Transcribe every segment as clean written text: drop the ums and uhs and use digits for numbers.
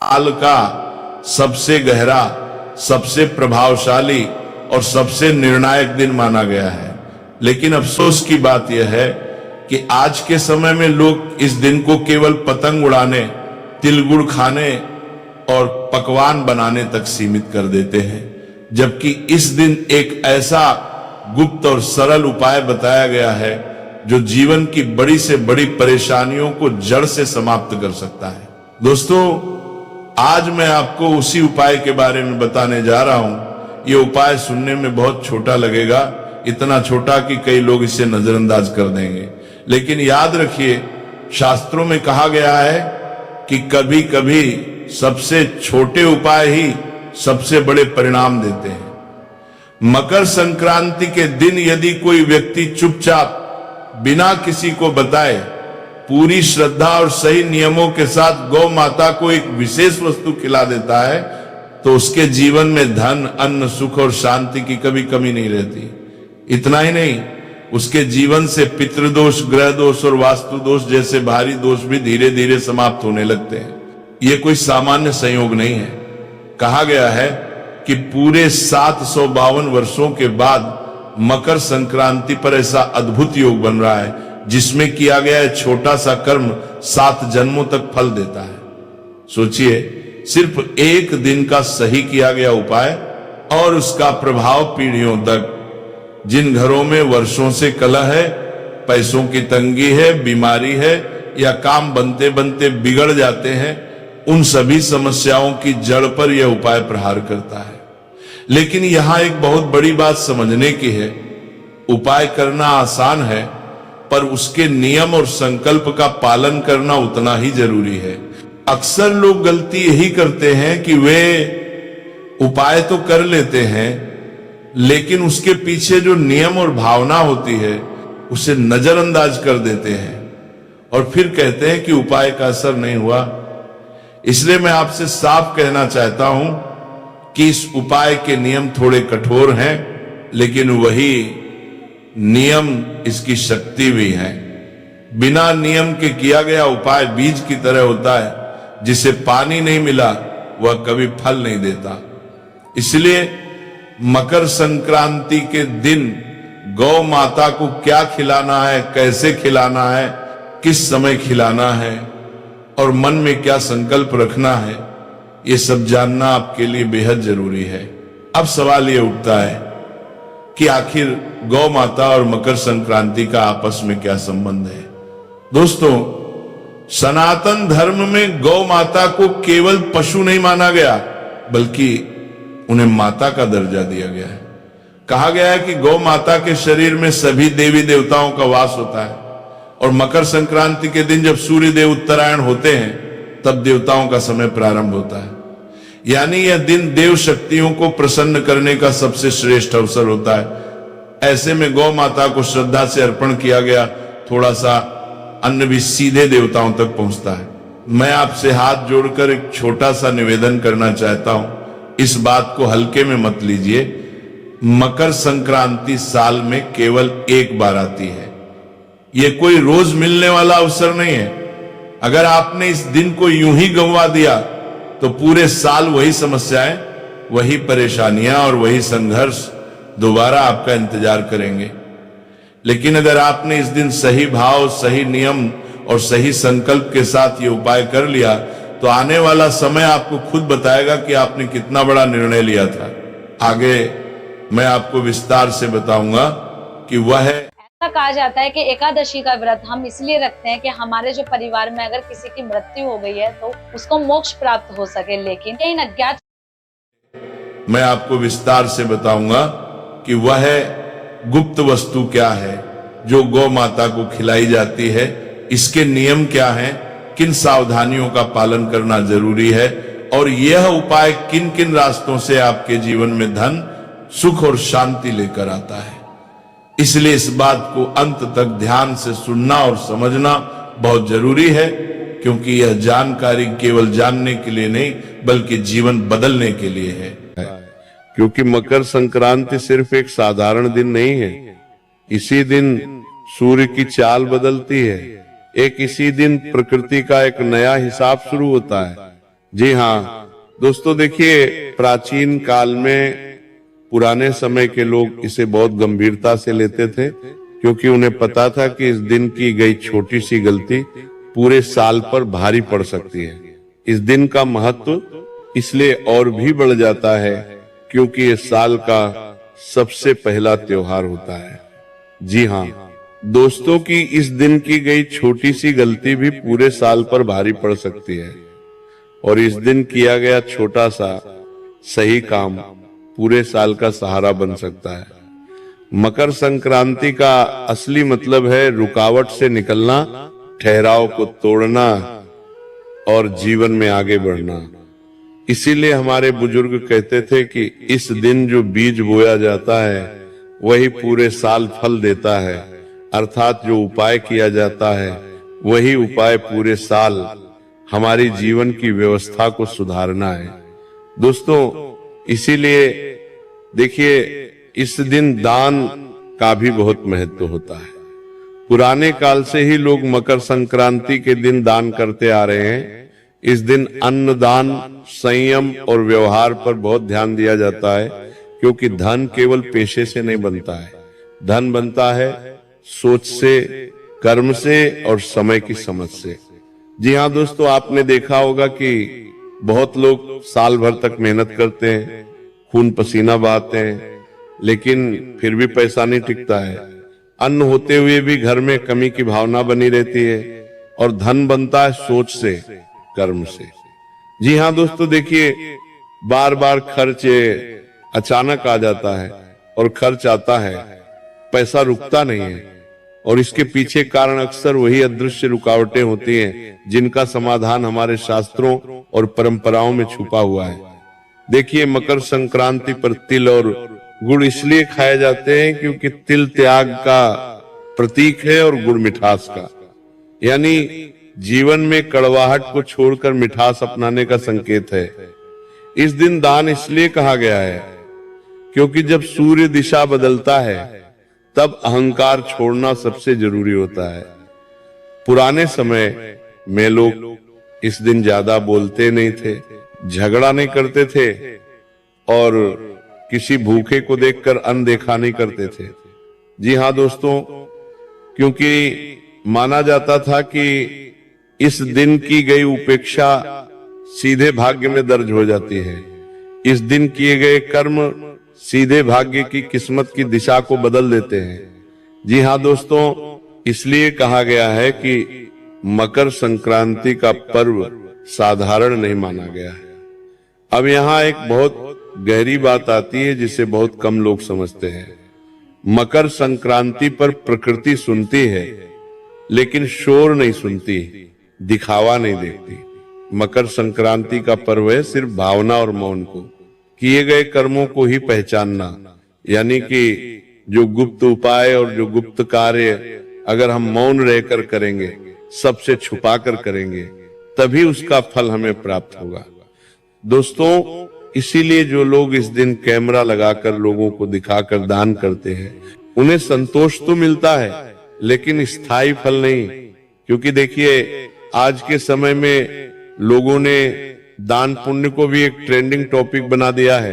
साल का सबसे गहरा, सबसे प्रभावशाली और सबसे निर्णायक दिन माना गया है। लेकिन अफसोस की बात यह है कि आज के समय में लोग इस दिन को केवल पतंग उड़ाने, तिल गुड़ खाने और पकवान बनाने तक सीमित कर देते हैं, जबकि इस दिन एक ऐसा गुप्त और सरल उपाय बताया गया है जो जीवन की बड़ी से बड़ी परेशानियों को जड़ से समाप्त कर सकता है। दोस्तों, आज मैं आपको उसी उपाय के बारे में बताने जा रहा हूं। यह उपाय सुनने में बहुत छोटा लगेगा, इतना छोटा कि कई लोग इसे नजरअंदाज कर देंगे, लेकिन याद रखिए, शास्त्रों में कहा गया है कि कभी कभी सबसे छोटे उपाय ही सबसे बड़े परिणाम देते हैं। मकर संक्रांति के दिन यदि कोई व्यक्ति चुपचाप बिना किसी को बताए पूरी श्रद्धा और सही नियमों के साथ गौ माता को एक विशेष वस्तु खिला देता है, तो उसके जीवन में धन, अन्न, सुख और शांति की कभी कमी नहीं रहती। इतना ही नहीं, उसके जीवन से पितृदोष, ग्रह दोष और वास्तु दोष जैसे भारी दोष भी धीरे धीरे समाप्त होने लगते हैं। ये कोई सामान्य संयोग नहीं है। कहा गया है कि पूरे 752 वर्षों के बाद मकर संक्रांति पर ऐसा अद्भुत योग बन रहा है जिसमें किया गया है छोटा सा कर्म 7 जन्मों तक फल देता है। सोचिए, सिर्फ एक दिन का सही किया गया उपाय और उसका प्रभाव पीढ़ियों तक। जिन घरों में वर्षों से कलह है, पैसों की तंगी है, बीमारी है या काम बनते बनते बिगड़ जाते हैं, उन सभी समस्याओं की जड़ पर यह उपाय प्रहार करता है। लेकिन यहां एक बहुत बड़ी बात समझने की है। उपाय करना आसान है, पर उसके नियम और संकल्प का पालन करना उतना ही जरूरी है। अक्सर लोग गलती यही करते हैं कि वे उपाय तो कर लेते हैं, लेकिन उसके पीछे जो नियम और भावना होती है उसे नजरअंदाज कर देते हैं और फिर कहते हैं कि उपाय का असर नहीं हुआ। इसलिए मैं आपसे साफ कहना चाहता हूं कि इस उपाय के नियम थोड़े कठोर हैं, लेकिन वही नियम इसकी शक्ति भी है। बिना नियम के किया गया उपाय बीज की तरह होता है, जिसे पानी नहीं मिला वह कभी फल नहीं देता। इसलिए मकर संक्रांति के दिन गौ माता को क्या खिलाना है, कैसे खिलाना है, किस समय खिलाना है और मन में क्या संकल्प रखना है, ये सब जानना आपके लिए बेहद जरूरी है। अब सवाल ये उठता है कि आखिर गौ माता और मकर संक्रांति का आपस में क्या संबंध है। दोस्तों, सनातन धर्म में गौ माता को केवल पशु नहीं माना गया, बल्कि उन्हें माता का दर्जा दिया गया है। कहा गया है कि गौ माता के शरीर में सभी देवी देवताओं का वास होता है और मकर संक्रांति के दिन जब सूर्य देव उत्तरायण होते हैं तब देवताओं का समय प्रारंभ होता है। यानी यह दिन देव शक्तियों को प्रसन्न करने का सबसे श्रेष्ठ अवसर होता है। ऐसे में गौ माता को श्रद्धा से अर्पण किया गया थोड़ा सा अन्न भी सीधे देवताओं तक पहुंचता है। मैं आपसे हाथ जोड़कर एक छोटा सा निवेदन करना चाहता हूं, इस बात को हल्के में मत लीजिए। मकर संक्रांति साल में केवल एक बार आती है, यह कोई रोज मिलने वाला अवसर नहीं है। अगर आपने इस दिन को यूं ही गंवा दिया तो पूरे साल वही समस्याएं, वही परेशानियां और वही संघर्ष दोबारा आपका इंतजार करेंगे। लेकिन अगर आपने इस दिन सही भाव, सही नियम और सही संकल्प के साथ ये उपाय कर लिया तो आने वाला समय आपको खुद बताएगा कि आपने कितना बड़ा निर्णय लिया था। आगे मैं आपको विस्तार से बताऊंगा कि वह है। ऐसा कहा जाता है कि एकादशी का व्रत हम इसलिए रखते हैं कि हमारे जो परिवार में अगर किसी की मृत्यु हो गई है तो उसको मोक्ष प्राप्त हो सके। लेकिन इन अज्ञात मैं आपको विस्तार से बताऊंगा कि वह गुप्त वस्तु क्या है जो गौ माता को खिलाई जाती है, इसके नियम क्या हैं, किन सावधानियों का पालन करना जरूरी है और यह उपाय किन किन रास्तों से आपके जीवन में धन, सुख और शांति लेकर आता है। इसलिए इस बात को अंत तक ध्यान से सुनना और समझना बहुत जरूरी है, क्योंकि यह जानकारी केवल जानने के लिए नहीं बल्कि जीवन बदलने के लिए है। क्योंकि मकर संक्रांति सिर्फ एक साधारण दिन नहीं है। इसी दिन सूर्य की चाल बदलती है। इसी दिन प्रकृति का एक नया हिसाब शुरू होता है। जी हाँ दोस्तों, देखिए प्राचीन काल में पुराने समय के लोग इसे बहुत गंभीरता से लेते थे, क्योंकि उन्हें पता था कि इस दिन की गई छोटी सी गलती पूरे साल पर भारी पड़ सकती है। इस दिन का महत्व इसलिए और भी बढ़ जाता है क्योंकि ये साल का सबसे पहला त्योहार होता है। जी हाँ दोस्तों, की इस दिन की गई छोटी सी गलती भी पूरे साल पर भारी पड़ सकती है और इस दिन किया गया छोटा सा सही काम पूरे साल का सहारा बन सकता है। मकर संक्रांति का असली मतलब है रुकावट से निकलना, ठहराव को तोड़ना और जीवन में आगे बढ़ना। इसीलिए हमारे बुजुर्ग कहते थे कि इस दिन जो बीज बोया जाता है वही पूरे साल फल देता है, अर्थात जो उपाय किया जाता है वही उपाय पूरे साल हमारी जीवन की व्यवस्था को सुधारना है। दोस्तों, इसीलिए देखिए इस दिन दान का भी बहुत महत्व होता है। पुराने काल से ही लोग मकर संक्रांति के दिन दान करते आ रहे हैं। इस दिन अन्न दान, संयम और व्यवहार पर बहुत ध्यान दिया जाता है, क्योंकि धन केवल पेशे से नहीं बनता है, धन बनता है सोच से, कर्म से और समय की समझ से। जी हाँ दोस्तों, आपने देखा होगा कि बहुत लोग साल भर तक मेहनत करते हैं, खून पसीना बहाते हैं, लेकिन फिर भी पैसा नहीं टिकता है। अन्न होते हुए भी घर में कमी की भावना बनी रहती है और धन बनता है सोच से, कर्म से। जी हाँ दोस्तों, देखिए बार बार खर्च अचानक आ जाता है और खर्च आता है, पैसा रुकता नहीं है और इसके पीछे कारण अक्सर वही अदृश्य रुकावटें होती हैं जिनका समाधान हमारे शास्त्रों और परंपराओं में छुपा हुआ है। देखिए मकर संक्रांति पर तिल और गुड़ इसलिए खाए जाते हैं क्योंकि तिल त्याग का प्रतीक है और गुड़ मिठास का, यानी जीवन में कड़वाहट को छोड़कर मिठास अपनाने का संकेत है। इस दिन दान इसलिए कहा गया है क्योंकि जब सूर्य दिशा बदलता है तब अहंकार छोड़ना सबसे जरूरी होता है। पुराने समय में लोग इस दिन ज्यादा बोलते नहीं थे, झगड़ा नहीं करते थे और किसी भूखे को देखकर अनदेखा नहीं करते थे। जी हाँ दोस्तों, क्योंकि माना जाता था कि इस दिन की गई उपेक्षा सीधे भाग्य में दर्ज हो जाती है। इस दिन किए गए कर्म सीधे भाग्य की किस्मत की दिशा को बदल देते हैं। जी हाँ दोस्तों, इसलिए कहा गया है कि मकर संक्रांति का पर्व साधारण नहीं माना गया है। अब यहाँ एक बहुत गहरी बात आती है जिसे बहुत कम लोग समझते हैं। मकर संक्रांति पर प्रकृति सुनती है लेकिन शोर नहीं सुनती, दिखावा नहीं देखती। मकर संक्रांति का पर्व है सिर्फ भावना और मौन को, किए गए कर्मों को ही पहचानना, यानी कि जो गुप्त उपाय और जो गुप्त कार्य अगर हम मौन रहकर करेंगे, सबसे छुपा कर करेंगे, तभी उसका फल हमें प्राप्त होगा। दोस्तों, इसीलिए जो लोग इस दिन कैमरा लगाकर लोगों को दिखाकर दान करते हैं, उन्हें संतोष तो मिलता है लेकिन स्थायी फल नहीं। क्योंकि देखिए आज के समय में लोगों ने दान पुण्य को भी एक ट्रेंडिंग टॉपिक बना दिया है।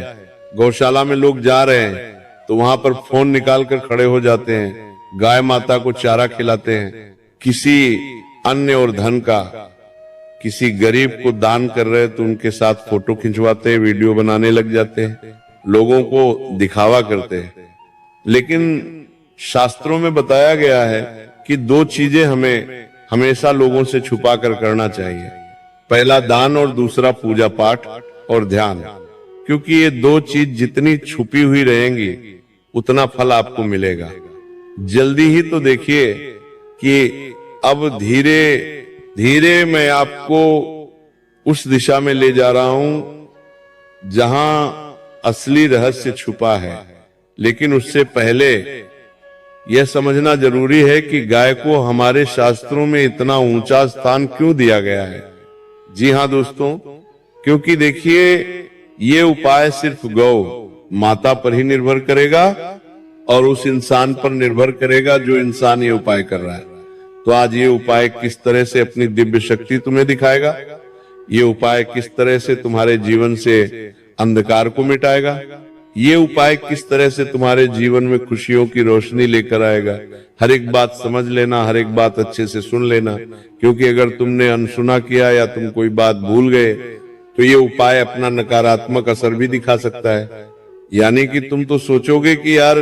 गौशाला में लोग जा रहे हैं तो वहां पर फोन निकाल कर खड़े हो जाते हैं, गाय माता को चारा खिलाते हैं, किसी अन्य और धन का किसी गरीब को दान कर रहे तो उनके साथ फोटो खिंचवाते हैं, वीडियो बनाने लग जाते हैं, लोगों को दिखावा करते हैं। लेकिन शास्त्रों में बताया गया है कि दो चीजें हमें हमेशा लोगों से छुपा कर करना चाहिए, पहला दान और दूसरा पूजा पाठ और ध्यान। क्योंकि ये दो चीज जितनी छुपी हुई रहेंगी उतना फल आपको मिलेगा। जल्दी ही तो देखिए कि अब धीरे धीरे मैं आपको उस दिशा में ले जा रहा हूं जहां असली रहस्य छुपा है। लेकिन उससे पहले यह समझना जरूरी है कि गाय को हमारे शास्त्रों में इतना ऊंचा स्थान क्यों दिया गया है। जी हाँ दोस्तों, क्योंकि देखिए ये उपाय सिर्फ गौ माता पर ही निर्भर करेगा और उस इंसान पर निर्भर करेगा जो इंसान ये उपाय कर रहा है। तो आज ये उपाय किस तरह से अपनी दिव्य शक्ति तुम्हें दिखाएगा, ये उपाय किस तरह से तुम्हारे जीवन से अंधकार को मिटाएगा, ये उपाय किस तरह से तुम्हारे जीवन में खुशियों की रोशनी लेकर आएगा। हर एक बात समझ लेना, हर एक बात अच्छे से सुन लेना, क्योंकि अगर तुमने अनसुना किया या तुम कोई बात भूल गए तो ये उपाय अपना नकारात्मक असर भी दिखा सकता है। यानी कि तुम तो सोचोगे कि यार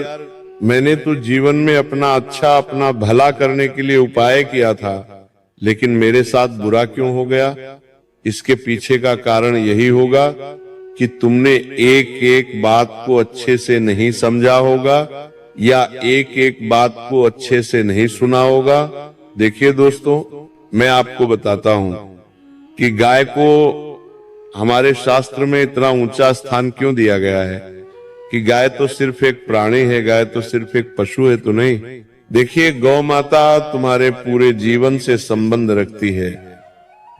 मैंने तो जीवन में अपना अच्छा, अपना भला करने के लिए उपाय किया था, लेकिन मेरे साथ बुरा क्यों हो गया। इसके पीछे का कारण यही होगा कि तुमने एक एक बात को अच्छे से नहीं समझा होगा या एक एक बात को अच्छे से नहीं सुना होगा। देखिए दोस्तों, मैं आपको बताता हूं कि गाय को हमारे शास्त्र में इतना ऊंचा स्थान क्यों दिया गया है कि गाय तो सिर्फ एक प्राणी है, गाय तो सिर्फ एक पशु है तो नहीं। देखिए, गौ माता तुम्हारे पूरे जीवन से संबंध रखती है।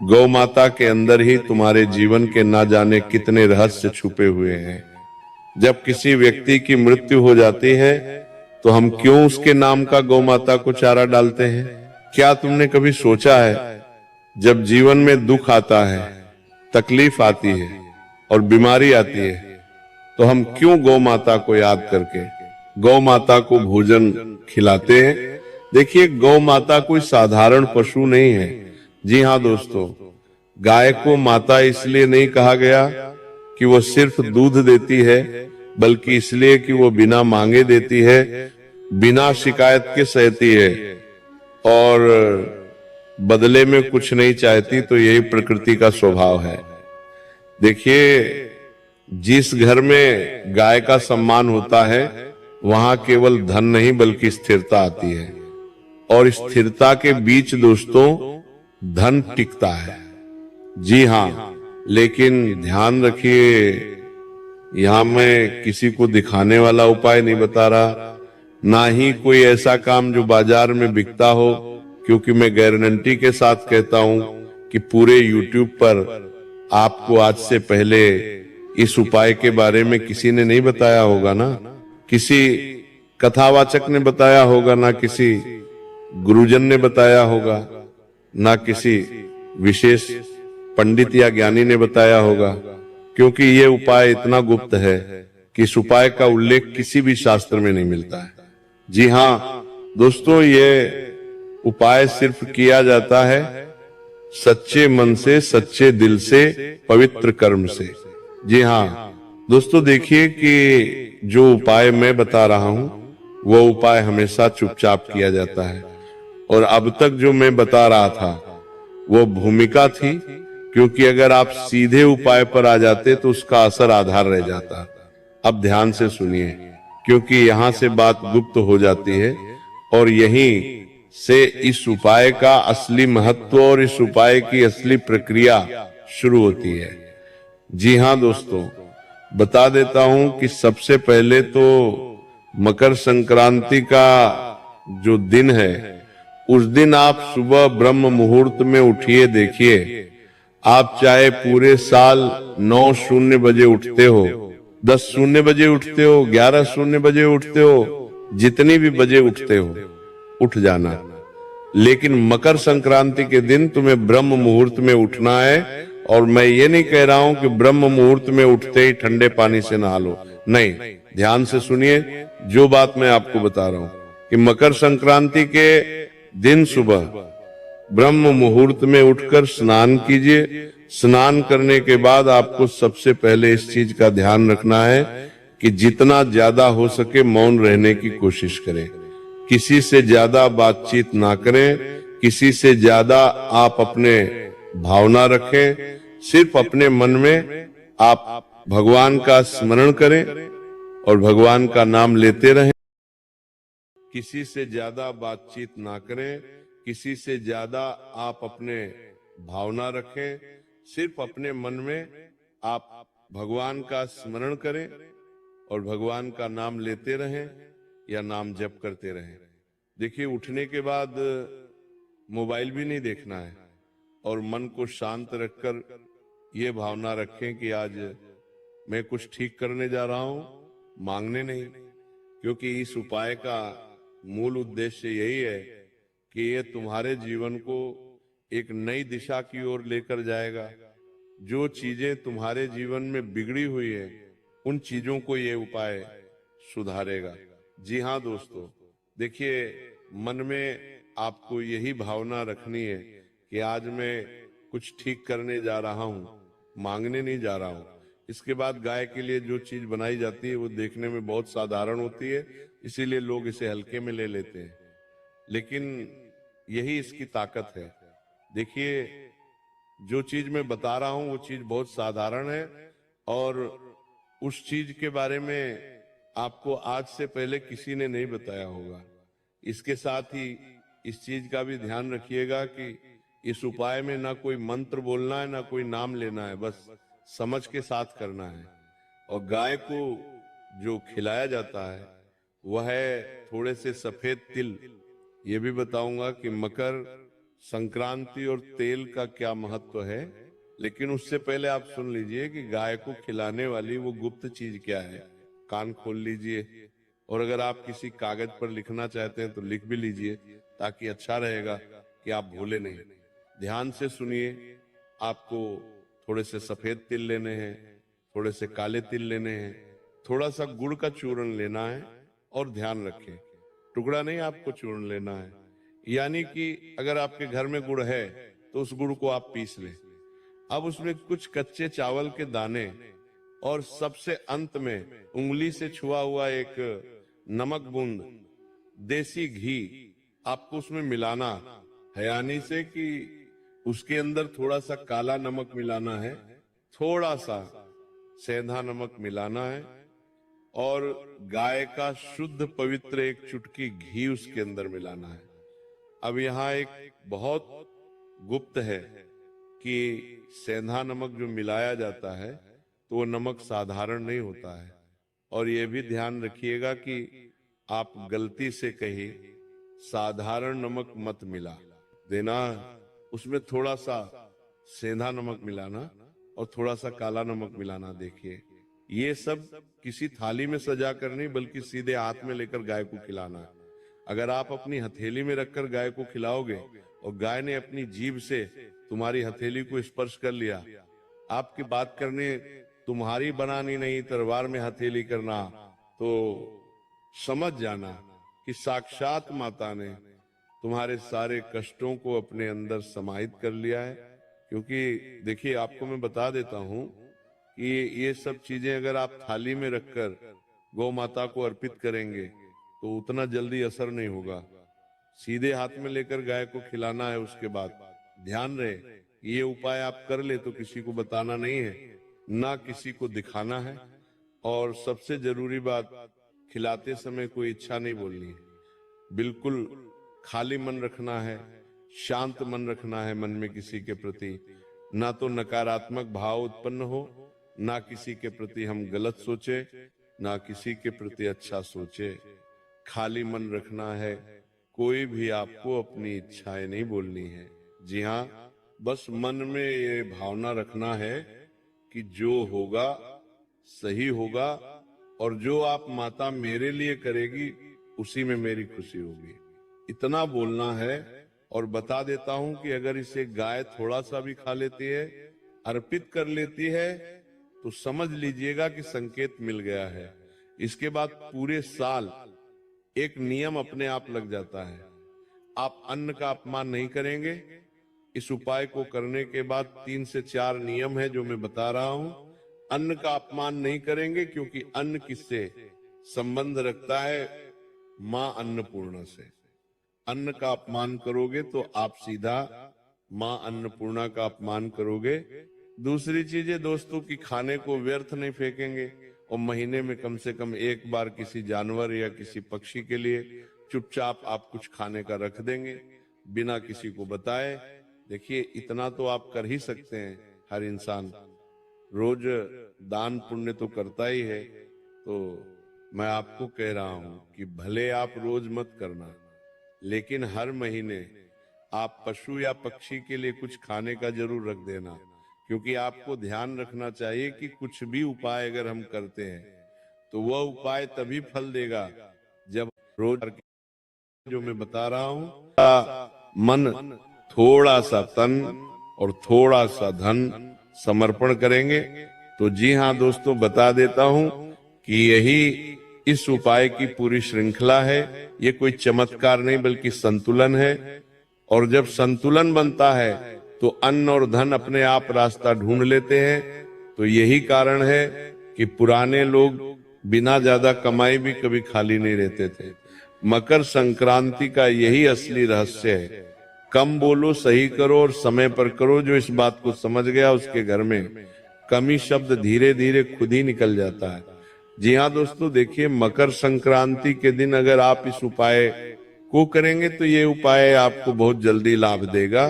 गौ माता के अंदर ही तुम्हारे जीवन के ना जाने कितने रहस्य छुपे हुए हैं। जब किसी व्यक्ति की मृत्यु हो जाती है तो हम क्यों उसके नाम का गौ माता को चारा डालते हैं। क्या तुमने कभी सोचा है, जब जीवन में दुख आता है, तकलीफ आती है और बीमारी आती है, तो हम क्यों गौ माता को याद करके गौ माता को भोजन खिलाते हैं। देखिए, गौ माता कोई साधारण पशु नहीं है। जी हाँ दोस्तों, गाय को माता इसलिए नहीं कहा गया कि वो सिर्फ दूध देती है, बल्कि इसलिए कि वो बिना मांगे देती है, बिना शिकायत के सहती है और बदले में कुछ नहीं चाहती। तो यही प्रकृति का स्वभाव है। देखिए, जिस घर में गाय का सम्मान होता है वहां केवल धन नहीं बल्कि स्थिरता आती है, और स्थिरता के बीच दोस्तों धन टिकता है। जी हाँ, लेकिन ध्यान रखिए, यहां मैं किसी को दिखाने वाला उपाय नहीं बता रहा, ना ही कोई ऐसा काम जो बाजार में बिकता हो, क्योंकि मैं गारंटी के साथ कहता हूं कि पूरे YouTube पर आपको आज से पहले इस उपाय के बारे में किसी ने नहीं बताया होगा ना। किसी कथावाचक ने बताया होगा, ना किसी गुरुजन ने बताया होगा, ना किसी विशेष पंडित या ज्ञानी ने बताया होगा, क्योंकि ये उपाय इतना गुप्त है कि इस उपाय का उल्लेख किसी भी शास्त्र में नहीं मिलता है। जी हाँ दोस्तों, ये उपाय सिर्फ किया जाता है सच्चे मन से, सच्चे दिल से, पवित्र कर्म से। जी हाँ दोस्तों, देखिए कि जो उपाय मैं बता रहा हूं वो उपाय हमेशा चुपचाप किया जाता है, और अब तक जो मैं बता रहा था वो भूमिका थी, क्योंकि अगर आप सीधे उपाय पर आ जाते तो उसका असर आधार रह जाता। अब ध्यान से सुनिए, क्योंकि यहां से बात गुप्त हो जाती है और यहीं से इस उपाय का असली महत्व और इस उपाय की असली प्रक्रिया शुरू होती है। जी हाँ दोस्तों, बता देता हूं कि सबसे पहले तो मकर संक्रांति का जो दिन है, उस दिन आप सुबह ब्रह्म मुहूर्त में उठिए। देखिए, आप चाहे पूरे साल 9:00 बजे उठते हो, 10:00 बजे उठते हो, 11:00 बजे उठते हो, जितनी भी बजे उठते हो, उठ जाना। लेकिन मकर संक्रांति के दिन तुम्हें ब्रह्म मुहूर्त में उठना है। और मैं ये नहीं कह रहा हूं कि ब्रह्म मुहूर्त में उठते ही ठंडे पानी से नहा लो, नहीं। ध्यान से सुनिए जो बात मैं आपको बता रहा हूं कि मकर संक्रांति के दिन सुबह ब्रह्म मुहूर्त में उठकर स्नान कीजिए। स्नान करने के बाद आपको सबसे पहले इस चीज का ध्यान रखना है कि जितना ज्यादा हो सके मौन रहने की कोशिश करें। किसी से ज्यादा बातचीत ना करें, किसी से ज्यादा आप अपने भावना रखें। सिर्फ अपने मन में आप भगवान का स्मरण करें और भगवान का नाम लेते रहें। किसी से ज्यादा बातचीत ना करें, किसी से ज्यादा आप अपने भावना रखें। सिर्फ अपने मन में आप भगवान का स्मरण करें और भगवान का नाम लेते रहें या नाम जप करते रहें। देखिए, उठने के बाद मोबाइल भी नहीं देखना है और मन को शांत रखकर ये भावना रखें कि आज मैं कुछ ठीक करने जा रहा हूं, मांगने नहीं। क्योंकि इस उपाय का मूल उद्देश्य यही है कि ये तुम्हारे जीवन को एक नई दिशा की ओर लेकर जाएगा, जो चीजें तुम्हारे जीवन में बिगड़ी हुई है उन चीजों को ये उपाय सुधारेगा। जी हाँ दोस्तों, देखिए मन में आपको यही भावना रखनी है कि आज मैं कुछ ठीक करने जा रहा हूं, मांगने नहीं जा रहा हूं। इसके बाद गाय के लिए जो चीज बनाई जाती है वो देखने में बहुत साधारण होती है, इसीलिए लोग इसे हल्के में ले लेते हैं, लेकिन यही इसकी ताकत है। देखिए जो चीज मैं बता रहा हूं वो चीज बहुत साधारण है और उस चीज के बारे में आपको आज से पहले किसी ने नहीं बताया होगा। इसके साथ ही इस चीज का भी ध्यान रखिएगा कि इस उपाय में ना कोई मंत्र बोलना है ना कोई नाम लेना है, बस समझ के साथ करना है। और गाय को जो खिलाया जाता है वह है थोड़े से सफेद तिल। ये भी बताऊंगा कि मकर संक्रांति और तेल का क्या महत्व है, लेकिन उससे पहले आप सुन लीजिए कि गाय को खिलाने वाली वो गुप्त चीज क्या है। कान खोल लीजिए और अगर आप किसी कागज पर लिखना चाहते हैं तो लिख भी लीजिए, ताकि अच्छा रहेगा कि आप भूले नहीं। ध्यान से सुनिए। आपको थोड़े से सफेद तिल लेने हैं, थोड़े से काले तिल लेने हैं, थोड़ा सा गुड़ का चूर्ण लेना है और ध्यान रखें टुकड़ा नहीं आपको चूर्ण लेना है। यानी कि अगर आपके घर में गुड़ है तो उस गुड़ को आप पीस लें। अब उसमें कुछ कच्चे चावल के दाने और सबसे अंत में उंगली से छुआ हुआ एक नमक बूंद देसी घी आपको उसमें मिलाना है, यानी से कि उसके अंदर थोड़ा सा काला नमक मिलाना है, थोड़ा सा सेंधा नमक मिलाना है और गाय का शुद्ध पवित्र एक चुटकी घी उसके अंदर मिलाना है। अब यहाँ एक बहुत गुप्त है कि सेंधा नमक जो मिलाया जाता है तो वो नमक साधारण नहीं होता है। और ये भी ध्यान रखिएगा कि आप गलती से कहीं साधारण नमक मत मिला देना, उसमें थोड़ा सा सेंधा नमक मिलाना और थोड़ा सा काला नमक मिलाना। देखिए ये सब किसी थाली में सजा कर नहीं बल्कि सीधे हाथ में लेकर गाय को खिलाना है। अगर आप अपनी हथेली में रखकर गाय को खिलाओगे और गाय ने अपनी जीभ से तुम्हारी हथेली को स्पर्श कर लिया, आपकी बात करने तुम्हारी बनानी नहीं तलवार में हथेली करना, तो समझ जाना कि साक्षात माता ने तुम्हारे सारे कष्टों को अपने अंदर समाहित कर लिया है। क्योंकि देखिए आपको मैं बता देता हूं कि ये सब चीजें अगर आप थाली में रखकर गौ माता को अर्पित करेंगे तो उतना जल्दी असर नहीं होगा। सीधे हाथ में लेकर गाय को खिलाना है। उसके बाद ध्यान रहे ये उपाय आप कर ले तो किसी को बताना नहीं है, ना किसी को दिखाना है। और सबसे जरूरी बात, खिलाते समय कोई इच्छा नहीं बोलनी है, बिल्कुल खाली मन रखना है, शांत मन रखना है मन में किसी के प्रति, ना तो नकारात्मक भाव उत्पन्न हो, ना किसी के प्रति हम गलत सोचे, ना किसी के प्रति अच्छा सोचे। खाली मन रखना है, कोई भी आपको अपनी इच्छाएं नहीं बोलनी है। जी हाँ, बस मन में ये भावना रखना है कि जो होगा सही होगा और जो आप माता मेरे लिए करेगी उसी में मेरी खुशी होगी, इतना बोलना है। और बता देता हूं कि अगर इसे गाय थोड़ा सा भी खा लेती है, अर्पित कर लेती है, तो समझ लीजिएगा कि संकेत मिल गया है। इसके बाद पूरे साल एक नियम अपने आप लग जाता है, आप अन्न का अपमान नहीं करेंगे। इस उपाय को करने के बाद 3 से 4 नियम है जो मैं बता रहा हूं। अन्न का अपमान नहीं करेंगे, क्योंकि अन्न किससे संबंध रखता है? मां अन्नपूर्णा से। अन्न का अपमान करोगे तो आप सीधा मां अन्नपूर्णा का अपमान करोगे। दूसरी चीजें दोस्तों की खाने को व्यर्थ नहीं फेंकेंगे और महीने में कम से कम एक बार किसी जानवर या किसी पक्षी के लिए चुपचाप आप कुछ खाने का रख देंगे बिना किसी को बताए। देखिए इतना तो आप कर ही सकते हैं। हर इंसान रोज दान पुण्य तो करता ही है, तो मैं आपको कह रहा हूं कि भले आप रोज मत करना, लेकिन हर महीने आप पशु या पक्षी के लिए कुछ खाने का जरूर रख देना। क्योंकि आपको ध्यान रखना चाहिए कि कुछ भी उपाय अगर हम करते हैं तो वह उपाय तभी फल देगा जब रोज जो मैं बता रहा हूं मन, थोड़ा सा तन और थोड़ा सा धन समर्पण करेंगे। तो जी हाँ दोस्तों, बता देता हूं कि यही इस उपाय की पूरी श्रृंखला है। ये कोई चमत्कार नहीं बल्कि संतुलन है। और जब संतुलन बनता है तो अन्न और धन अपने आप रास्ता ढूंढ लेते हैं। तो यही कारण है कि पुराने लोग बिना ज्यादा कमाई भी कभी खाली नहीं रहते थे। मकर संक्रांति का यही असली रहस्य है। कम बोलो, सही करो और समय पर करो। जो इस बात को समझ गया उसके घर में कमी शब्द धीरे धीरे खुद ही निकल जाता है। जी हाँ दोस्तों, देखिए मकर संक्रांति के दिन अगर आप इस उपाय को करेंगे तो ये उपाय आपको बहुत जल्दी लाभ देगा।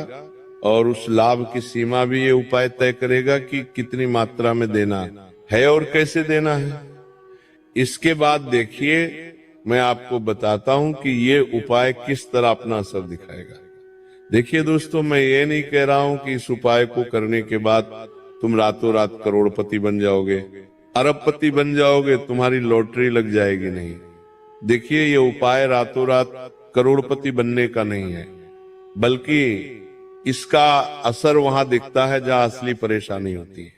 और उस लाभ की सीमा भी ये उपाय तय करेगा कि कितनी मात्रा में देना है और कैसे देना है। इसके बाद देखिए मैं आपको बताता हूं कि ये उपाय किस तरह अपना असर दिखाएगा। देखिए दोस्तों, मैं ये नहीं कह रहा हूं कि इस उपाय को करने के बाद तुम रातों रात करोड़पति बन जाओगे, अरबपति बन जाओगे, तुम्हारी लॉटरी लग जाएगी। नहीं, देखिए ये उपाय रातों रात करोड़पति बनने का नहीं है, बल्कि इसका असर वहां दिखता है जहां असली परेशानी होती है।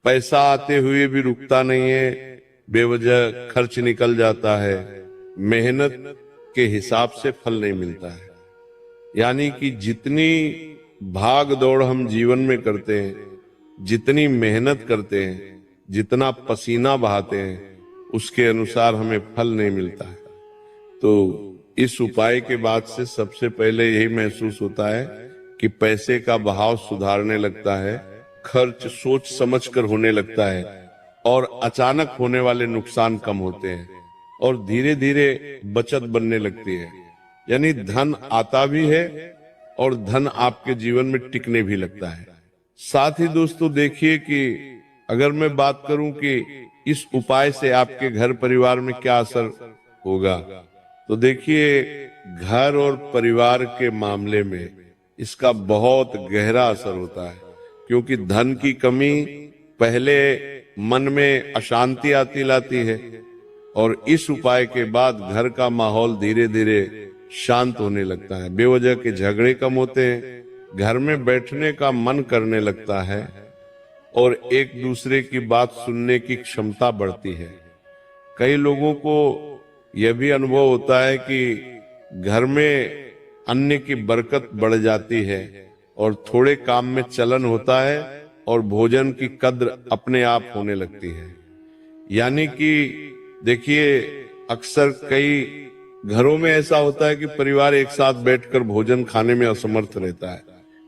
पैसा आते हुए भी रुकता नहीं है, बेवजह खर्च निकल जाता है, मेहनत के हिसाब से फल नहीं मिलता है। यानी कि जितनी भाग दौड़ हम जीवन में करते हैं, जितनी मेहनत करते हैं, जितना पसीना बहाते हैं, उसके अनुसार हमें फल नहीं मिलता है। तो इस उपाय के बाद से सबसे पहले यही महसूस होता है कि पैसे का बहाव सुधारने लगता है, खर्च सोच समझकर होने लगता है और अचानक होने वाले नुकसान कम होते हैं और धीरे धीरे बचत बनने लगती है। यानी धन आता भी है और धन आपके जीवन में टिकने भी लगता है। साथ ही दोस्तों देखिए कि अगर मैं बात करूं कि इस उपाय से आपके घर परिवार में क्या असर होगा, तो देखिए घर और परिवार के मामले में इसका बहुत गहरा असर होता है। क्योंकि धन की कमी पहले मन में अशांति आती लाती है और इस उपाय के बाद घर का माहौल धीरे धीरे शांत होने लगता है। बेवजह के झगड़े कम होते हैं, घर में बैठने का मन करने लगता है और एक दूसरे की बात सुनने की क्षमता बढ़ती है। कई लोगों को यह भी अनुभव होता है कि घर में अन्न की बरकत बढ़ जाती है और थोड़े काम में चलन होता है और भोजन की कद्र अपने आप होने लगती है। यानी कि देखिए अक्सर कई घरों में ऐसा होता है कि परिवार एक साथ बैठकर भोजन खाने में असमर्थ रहता है।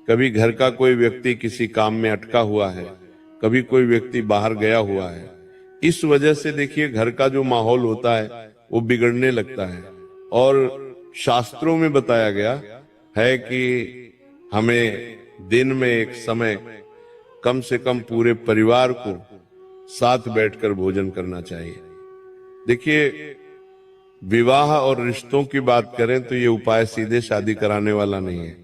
कभी घर का कोई व्यक्ति किसी काम में अटका हुआ है, कभी कोई व्यक्ति बाहर गया हुआ है। इस वजह से देखिए घर का जो माहौल होता है वो बिगड़ने लगता है। और शास्त्रों में बताया गया है कि हमें दिन में एक समय कम से कम पूरे परिवार को साथ बैठकर भोजन करना चाहिए। देखिए विवाह और रिश्तों की बात करें तो ये उपाय सीधे शादी कराने वाला नहीं है।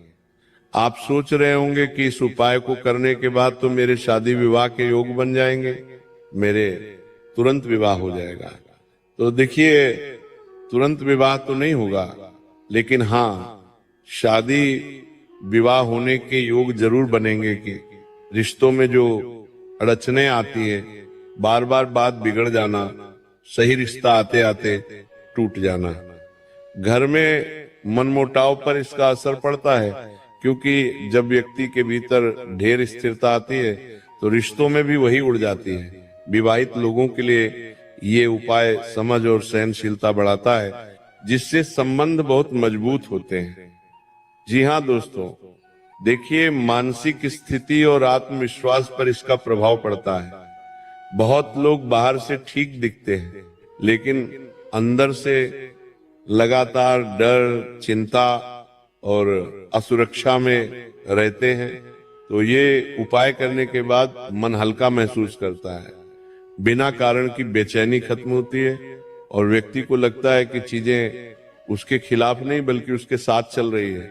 आप सोच रहे होंगे कि इस उपाय को करने के बाद तो मेरे शादी विवाह के योग बन जाएंगे, मेरे तुरंत विवाह हो जाएगा। तो देखिए तुरंत विवाह तो नहीं होगा, लेकिन हाँ शादी विवाह होने के योग जरूर बनेंगे। कि रिश्तों में जो अड़चने आती है, बार बार बात बिगड़ जाना, सही रिश्ता आते आते टूट जाना, घर में मनमुटाव पर इसका असर पड़ता है। क्योंकि जब व्यक्ति के भीतर ढेर स्थिरता आती है तो रिश्तों में भी वही उड़ जाती है। विवाहित लोगों के लिए ये उपाय समझ और सहनशीलता बढ़ाता है, जिससे संबंध बहुत मजबूत होते हैं। जी हाँ दोस्तों, देखिए मानसिक स्थिति और आत्मविश्वास पर इसका प्रभाव पड़ता है। बहुत लोग बाहर से ठीक दिखते हैं, लेकिन अंदर से लगातार डर, चिंता और असुरक्षा में रहते हैं। तो ये उपाय करने के बाद मन हल्का महसूस करता है, बिना कारण की बेचैनी खत्म होती है और व्यक्ति को लगता है कि चीजें उसके खिलाफ नहीं बल्कि उसके साथ चल रही है।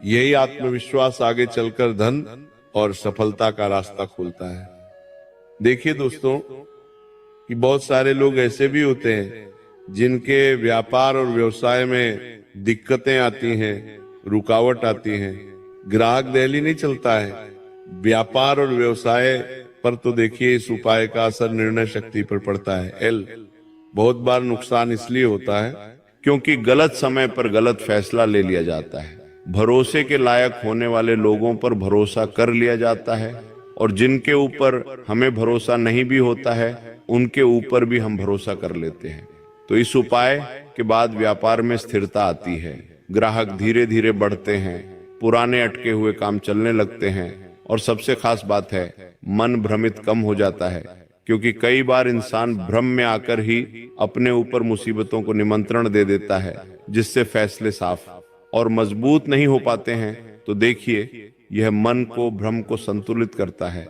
यही आत्मविश्वास आगे चलकर धन और सफलता का रास्ता खोलता है। देखिए दोस्तों कि बहुत सारे लोग ऐसे भी होते हैं जिनके व्यापार और व्यवसाय में दिक्कतें आती हैं, रुकावट आती हैं, ग्राहक दहली नहीं चलता है, व्यापार और व्यवसाय पर तो देखिए इस उपाय का असर निर्णय शक्ति पर पड़ता है। एल, बहुत बार नुकसान इसलिए होता है क्योंकि गलत समय पर गलत फैसला ले लिया जाता है। भरोसे के लायक होने वाले लोगों पर भरोसा कर लिया जाता है और जिनके ऊपर हमें भरोसा नहीं भी होता है उनके ऊपर भी हम भरोसा कर लेते हैं। तो इस उपाय के बाद व्यापार में स्थिरता आती है, ग्राहक धीरे धीरे बढ़ते हैं, पुराने अटके हुए काम चलने लगते हैं और सबसे खास बात है मन भ्रमित कम हो जाता है, क्योंकि कई बार इंसान भ्रम में आकर ही अपने ऊपर मुसीबतों को निमंत्रण दे देता है, जिससे फैसले साफ और मजबूत नहीं हो पाते हैं। तो देखिए, यह मन को, भ्रम को संतुलित करता है।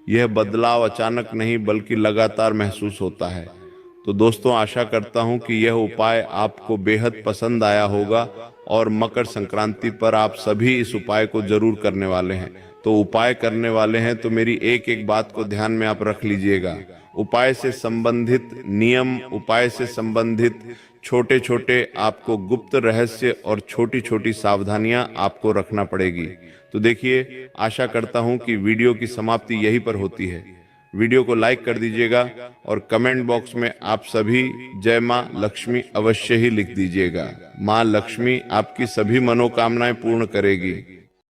यह बदलाव अचानक नहीं बल्कि लगातार महसूस होता है। तो दोस्तों, आशा करता हूं कि यह उपाय आपको बेहद पसंद आया होगा और मकर संक्रांति पर आप सभी इस उपाय को जरूर करने वाले हैं। तो उपाय करने वाले हैं तो मेरी एक एक बात को ध्यान में आप रख लीजिएगा। उपाय से संबंधित नियम, उपाय से संबंधित छोटे छोटे आपको गुप्त रहस्य और छोटी छोटी सावधानियां आपको रखना पड़ेगी। तो देखिए, आशा करता हूं कि वीडियो की समाप्ति यहीं पर होती है। वीडियो को लाइक कर दीजिएगा और कमेंट बॉक्स में आप सभी जय मां लक्ष्मी अवश्य ही लिख दीजिएगा। मां लक्ष्मी आपकी सभी मनोकामनाएं पूर्ण करेगी।